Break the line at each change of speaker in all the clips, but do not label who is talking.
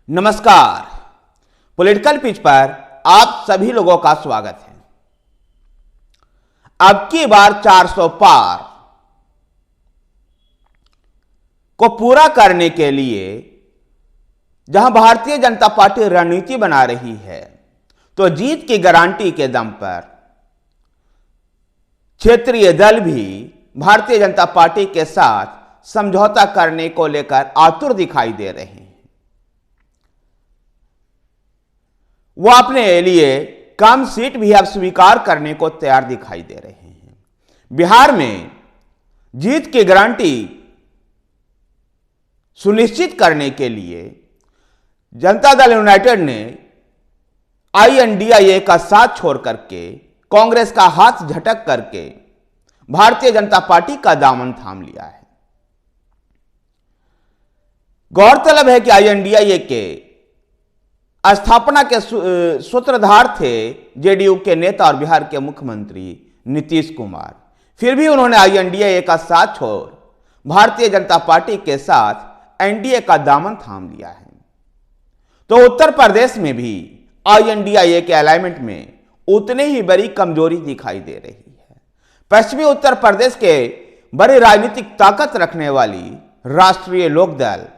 नमस्कार। Political pitch पर आप सभी लोगों का स्वागत है। अब की बार 400 पार को पूरा करने के लिए जहां भारतीय जनता पार्टी रणनीति बना रही है, तो जीत की गारंटी के दम पर क्षेत्रीय दल भी भारतीय जनता पार्टी के साथ समझौता करने को लेकर आतुर दिखाई दे रहे हैं। वो अपने लिए कम सीट भी अब स्वीकार करने को तैयार दिखाई दे रहे हैं। बिहार में जीत की गारंटी सुनिश्चित करने के लिए जनता दल यूनाइटेड ने INDIA का साथ छोड़ करके, कांग्रेस का हाथ झटक करके भारतीय जनता पार्टी का दामन थाम लिया है। गौरतलब है कि INDIA के स्थापना के सूत्रधार थे JDU के नेता और बिहार के मुख्यमंत्री नीतीश कुमार। फिर भी उन्होंने INDIA का साथ छोड़ भारतीय जनता पार्टी के साथ NDA का दामन थाम लिया है। तो उत्तर प्रदेश में भी INDIA के अलाइनमेंट में उतनी ही बड़ी कमजोरी दिखाई दे रही है। पश्चिमी उत्तर प्रदेश के बड़ी राजनीतिक ताकत रखने वाली राष्ट्रीय लोकदल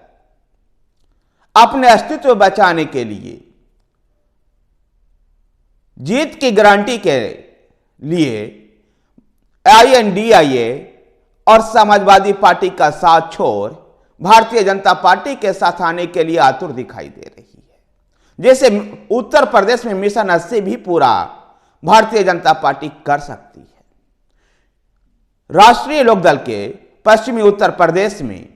अपने अस्तित्व बचाने के लिए जीत की गारंटी के लिए INDIA और समाजवादी पार्टी का साथ छोड़ भारतीय जनता पार्टी के साथ आने के लिए आतुर दिखाई दे रही है। जैसे उत्तर प्रदेश में मिशन 80 भी पूरा भारतीय जनता पार्टी कर सकती है। राष्ट्रीय लोकदल के पश्चिमी उत्तर प्रदेश में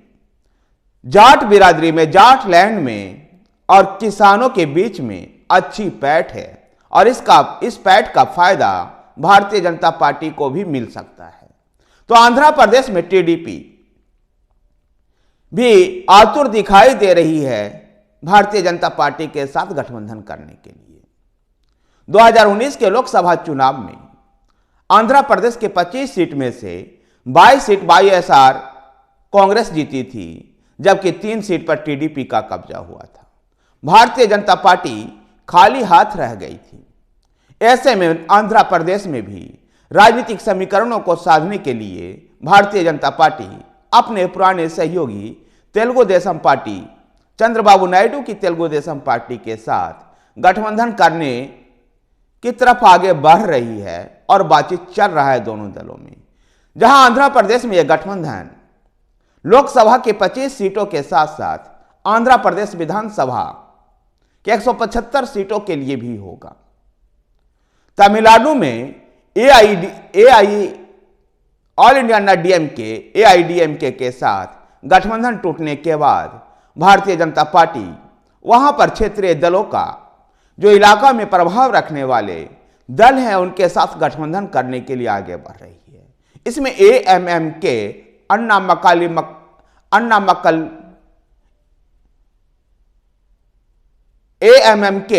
जाट बिरादरी में, जाट लैंड में और किसानों के बीच में अच्छी पैठ है और इस पैठ का फायदा भारतीय जनता पार्टी को भी मिल सकता है। तो आंध्र प्रदेश में TDP भी आतुर दिखाई दे रही है भारतीय जनता पार्टी के साथ गठबंधन करने के लिए। 2019 के लोकसभा चुनाव में आंध्र प्रदेश के 25 सीट में से 22 सीट YSR कांग्रेस जीती थी, जबकि 3 सीट पर TDP का कब्जा हुआ था। भारतीय जनता पार्टी खाली हाथ रह गई थी। ऐसे में आंध्र प्रदेश में भी राजनीतिक समीकरणों को साधने के लिए भारतीय जनता पार्टी अपने पुराने सहयोगी तेलुगु देशम पार्टी, चंद्रबाबू नायडू की तेलुगु देशम पार्टी के साथ गठबंधन करने की तरफ आगे बढ़ रही है और बातचीत चल रहा है दोनों दलों में। जहां आंध्र प्रदेश में यह गठबंधन लोकसभा के 25 सीटों के साथ साथ आंध्र प्रदेश विधानसभा के 175 सीटों के लिए भी होगा। तमिलनाडु में ऑल इंडिया अन्ना DMK AIDMK के साथ गठबंधन टूटने के बाद भारतीय जनता पार्टी वहां पर क्षेत्रीय दलों का, जो इलाका में प्रभाव रखने वाले दल हैं, उनके साथ गठबंधन करने के लिए आगे बढ़ रही है। इसमें AMMK AMMK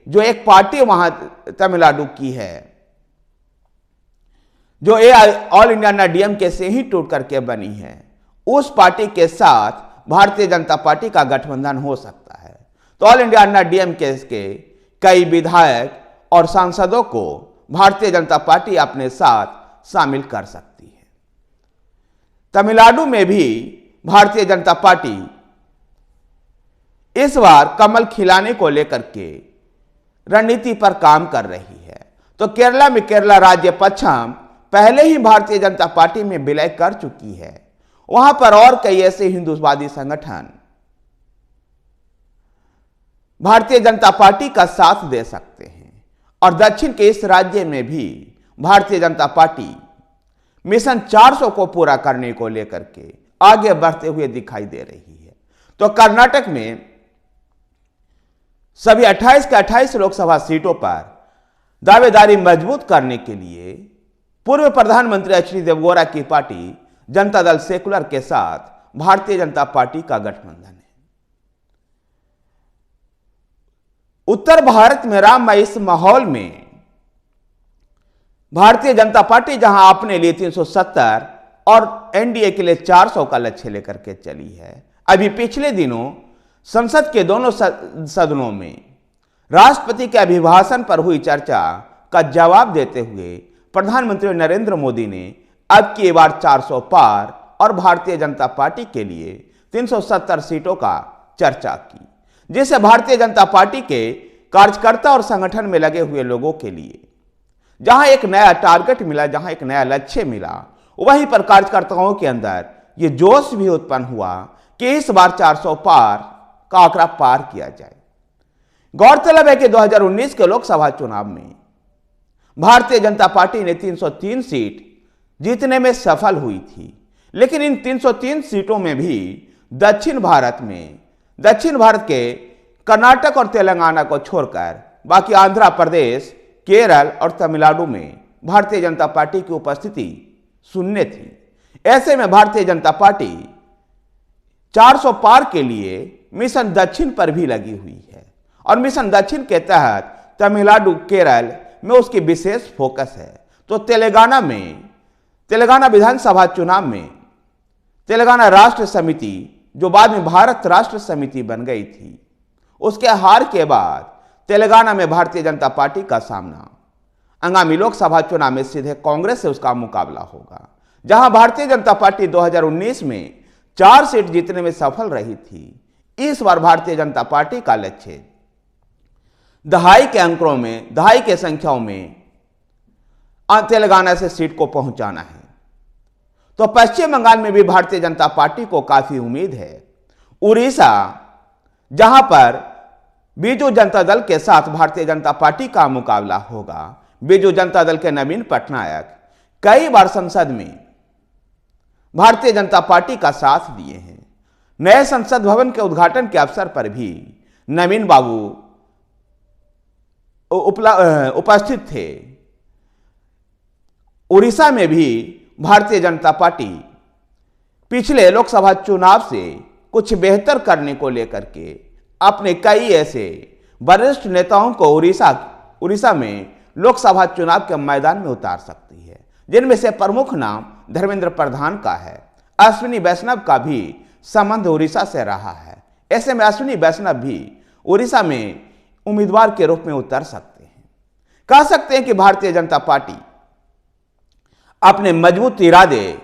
जो एक पार्टी वहां तमिलनाडु की है, जो ऑल इंडिया अन्ना DMK से ही टूट करके बनी है, उस पार्टी के साथ भारतीय जनता पार्टी का गठबंधन हो सकता है। तो ऑल इंडिया अन्ना DMK के कई विधायक और सांसदों को भारतीय जनता पार्टी अपने साथ शामिल कर सकती है। तमिलनाडु में भी भारतीय जनता पार्टी इस बार कमल खिलाने को लेकर के रणनीति पर काम कर रही है। तो केरला में केरला राज्य पक्षम पहले ही भारतीय जनता पार्टी में विलय कर चुकी है। वहां पर और कई ऐसे हिंदुत्ववादी संगठन भारतीय जनता पार्टी का साथ दे सकते हैं और दक्षिण के इस राज्य में भी भारतीय जनता पार्टी मिशन 400 को पूरा करने को लेकर के आगे बढ़ते हुए दिखाई दे रही है। तो कर्नाटक में सभी 28 के 28 लोकसभा सीटों पर दावेदारी मजबूत करने के लिए पूर्व प्रधानमंत्री HD देवगौड़ा की पार्टी जनता दल सेकुलर के साथ भारतीय जनता पार्टी का गठबंधन है। उत्तर भारत में राममय इस माहौल में भारतीय जनता पार्टी जहां अपने लिए 370 और NDA के लिए 400 का लक्ष्य लेकर के चली है। अभी पिछले दिनों संसद के दोनों सदनों में राष्ट्रपति के अभिभाषण पर हुई चर्चा का जवाब देते हुए प्रधानमंत्री नरेंद्र मोदी ने अब की बार 400 पार और भारतीय जनता पार्टी के लिए 370 सीटों का चर्चा की, जिसे भारतीय जनता पार्टी के कार्यकर्ता और संगठन में लगे हुए लोगों के लिए जहां एक नया टारगेट मिला, जहां एक नया लक्ष्य मिला, वहीं पर कार्यकर्ताओं के अंदर ये जोश भी उत्पन्न हुआ कि इस बार 400 पार का आंकड़ा पार किया जाए। गौरतलब है कि 2019 के लोकसभा चुनाव में भारतीय जनता पार्टी ने 303 सीट जीतने में सफल हुई थी, लेकिन इन 303 सीटों में भी दक्षिण भारत के कर्नाटक और तेलंगाना को छोड़कर बाकी आंध्र प्रदेश, केरल और तमिलनाडु में भारतीय जनता पार्टी की उपस्थिति शून्य थी। ऐसे में भारतीय जनता पार्टी 400 पार के लिए मिशन दक्षिण पर भी लगी हुई है और मिशन दक्षिण के तहत तमिलनाडु, केरल में उसकी विशेष फोकस है। तो तेलंगाना विधानसभा चुनाव में तेलंगाना राष्ट्र समिति, जो बाद में भारत राष्ट्र समिति बन गई थी, उसके हार के बाद तेलंगाना में भारतीय जनता पार्टी का सामना आगामी लोकसभा चुनाव में सीधे कांग्रेस से उसका मुकाबला होगा। जहां भारतीय जनता पार्टी 2019 में 4 सीट जीतने में सफल रही थी, इस बार भारतीय जनता पार्टी का लक्ष्य दहाई के संख्याओं में तेलंगाना से सीट को पहुंचाना है। तो पश्चिम बंगाल में भी भारतीय जनता पार्टी को काफी उम्मीद है। उड़ीसा, जहां पर बीजू जनता दल के साथ भारतीय जनता पार्टी का मुकाबला होगा। बीजू जनता दल के नवीन पटनायक कई बार संसद में भारतीय जनता पार्टी का साथ दिए हैं। नए संसद भवन के उद्घाटन के अवसर पर भी नवीन बाबू उपस्थित थे। उड़ीसा में भी भारतीय जनता पार्टी पिछले लोकसभा चुनाव से कुछ बेहतर करने को लेकर के अपने कई ऐसे वरिष्ठ नेताओं को उड़ीसा में लोकसभा चुनाव के मैदान में उतार सकती है, जिनमें से प्रमुख नाम धर्मेंद्र प्रधान का है। अश्विनी वैष्णव का भी संबंध उड़ीसा से रहा है। ऐसे में अश्विनी वैष्णव भी उड़ीसा में उम्मीदवार के रूप में उतर सकते हैं। कह सकते हैं कि भारतीय जनता पार्टी अपने मजबूत इरादे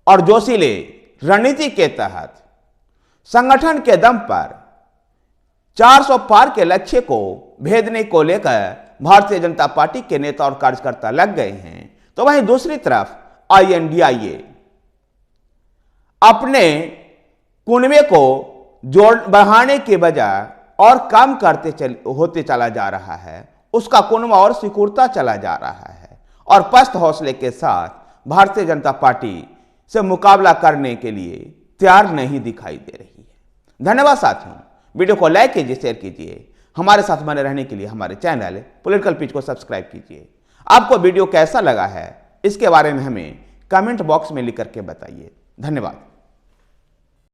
और जोशीले रणनीति के तहत संगठन के दम पर 400 पार के लक्ष्य को भेदने को लेकर भारतीय जनता पार्टी के नेता और कार्यकर्ता लग गए हैं। तो वहीं दूसरी तरफ INDIA अपने कुनबे को बढ़ाने के बजाय और कम होते चला जा रहा है। उसका कुनबा और सिकुड़ता चला जा रहा है और पस्त हौसले के साथ भारतीय जनता पार्टी से मुकाबला करने के लिए तैयार नहीं दिखाई दे रही है। धन्यवाद साथियों, वीडियो को लाइक कीजिए, शेयर कीजिए। हमारे साथ बने रहने के लिए हमारे चैनल पॉलिटिकल पिच को सब्सक्राइब कीजिए। आपको वीडियो कैसा लगा है इसके बारे में हमें कमेंट बॉक्स में लिख करके बताइए। धन्यवाद।